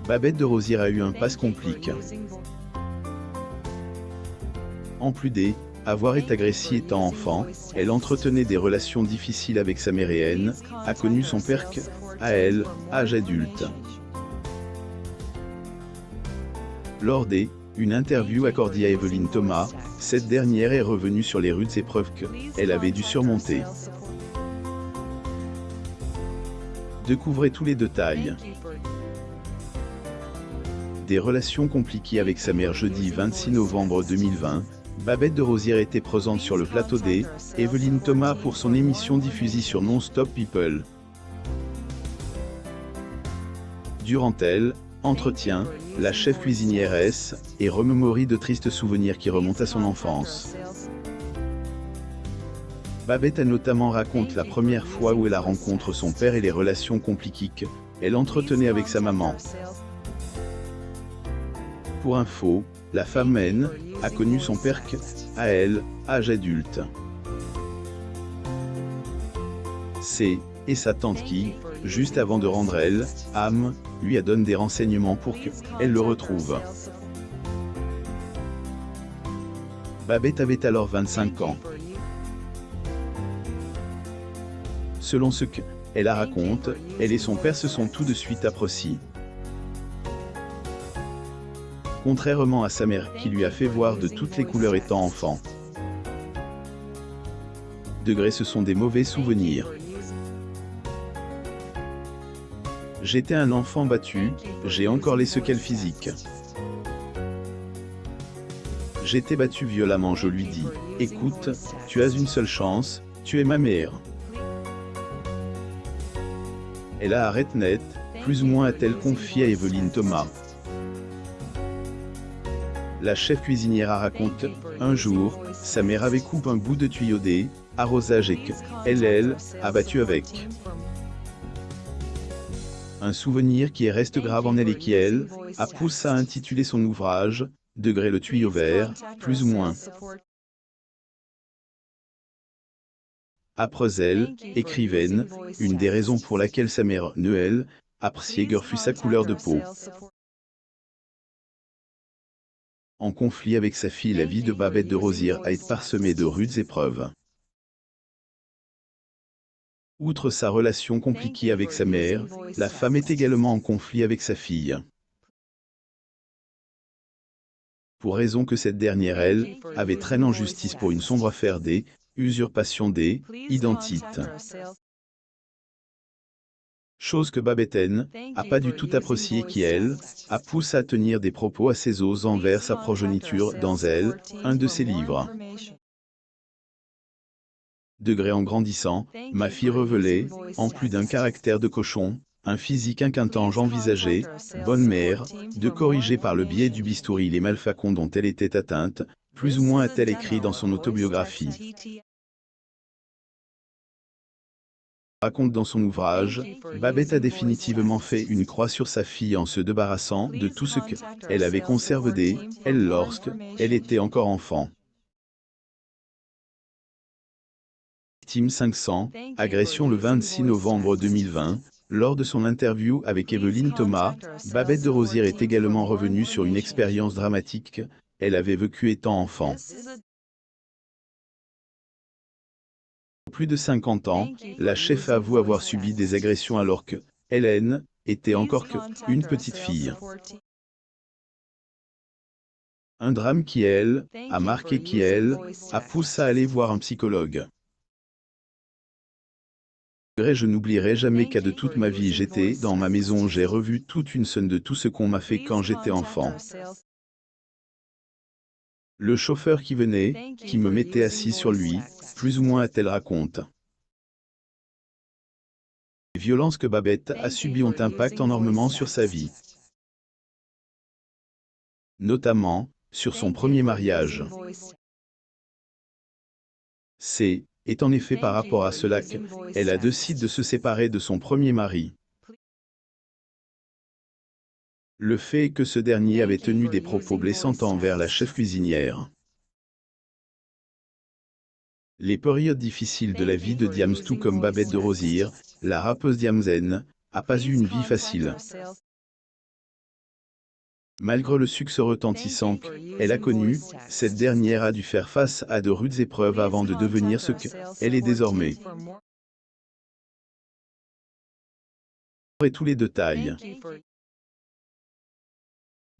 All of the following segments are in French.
Babette de Rosières a eu un passe complique. En plus avoir été agressée étant enfant, elle entretenait des relations difficiles avec sa mère et N, a connu son père à elle, âge adulte. Lors une interview accordée à Evelyne Thomas, cette dernière est revenue sur les rudes épreuves qu'elle avait dû surmonter. Découvrez tous les détails. Des relations compliquées avec sa mère. Jeudi 26 novembre 2020, Babette de Rosières était présente sur le plateau Evelyne Thomas pour son émission diffusée sur Non-Stop People. Durant entretien, la chef cuisinière est remémorie de tristes souvenirs qui remontent à son enfance. Babette a notamment raconté la première fois où elle a rencontré son père et les relations compliquées qu'elle entretenait avec sa maman. Pour info, la femme N a connu son père à elle, âge adulte. Et sa tante qui, juste avant de rendre âme, lui a donné des renseignements pour qu'elle le retrouve. Babette avait alors 25 ans. Selon ce qu'elle a raconté, elle et son père se sont tout de suite appréciés. Contrairement à sa mère qui lui a fait voir de toutes les couleurs étant enfant. Ce sont des mauvais souvenirs. J'étais un enfant battu, j'ai encore les séquelles physiques. J'étais battu violemment, je lui dis, écoute, tu as une seule chance, tu es ma mère. Elle a arrêté net, plus ou moins a-t-elle confié à Evelyne Thomas. La chef cuisinière a raconté, un jour, sa mère avait coupé un bout de tuyau arrosage et qu'elle a battu avec. Un souvenir qui reste grave en elle et qui a poussé à intituler son ouvrage, le tuyau vert, plus ou moins. Après écrivaine, une des raisons pour laquelle sa mère, Noël, appréciait fut sa couleur de peau. En conflit avec sa fille, la vie de Babette de Rosières a été parsemée de rudes épreuves. Outre sa relation compliquée avec sa mère, la femme est également en conflit avec sa fille. Pour raison que cette dernière, avait traîné en justice pour une sombre affaire usurpation d'identité. Chose que Babette a pas du tout appréciée qui, a poussé à tenir des propos assez osés envers sa progéniture dans un de ses livres. En grandissant, ma fille révélait, en plus d'un caractère de cochon, un physique inquintange envisagé, bonne mère, de corriger par le biais du bistouri les malfacons dont elle était atteinte, plus ou moins a-t-elle écrit dans son autobiographie. Raconte dans son ouvrage, Babette a définitivement fait une croix sur sa fille en se débarrassant de tout ce qu'elle avait conservé lorsqu'elle était encore enfant. Victime 500, agression le 26 novembre 2020, lors de son interview avec Evelyne Thomas, Babette de Rosières est également revenue sur une expérience dramatique qu'elle avait vécue étant enfant. Plus de 50 ans, la chef avoue avoir subi des agressions alors que Hélène était encore une petite fille. Un drame qui, a marqué qui, a poussé à aller voir un psychologue. Je n'oublierai jamais qu'à de toute ma vie j'étais dans ma maison, j'ai revu toute une scène de tout ce qu'on m'a fait quand j'étais enfant. Le chauffeur qui venait, qui me mettait assis sur lui, plus ou moins a-t-elle raconte. Les violences que Babette a subies ont impact énormément sur sa vie. Notamment, sur son premier mariage. Est en effet par rapport à cela qu'elle a décidé de se séparer de son premier mari. Le fait est que ce dernier avait tenu des propos blessants envers la chef cuisinière. Les périodes difficiles de la vie de Diams, tout comme Babette de Rosières, la rappeuse Diamzen, a pas eu une vie facile. Malgré le succès retentissant qu'elle a connu, cette dernière a dû faire face à de rudes épreuves avant de devenir ce qu'elle est désormais. Et tous les détails.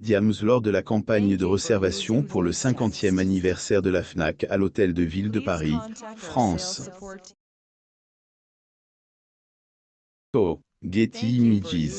Diams lors de la campagne de réservation pour le 50e anniversaire de la Fnac à l'hôtel de ville de Paris, France. Getty Images.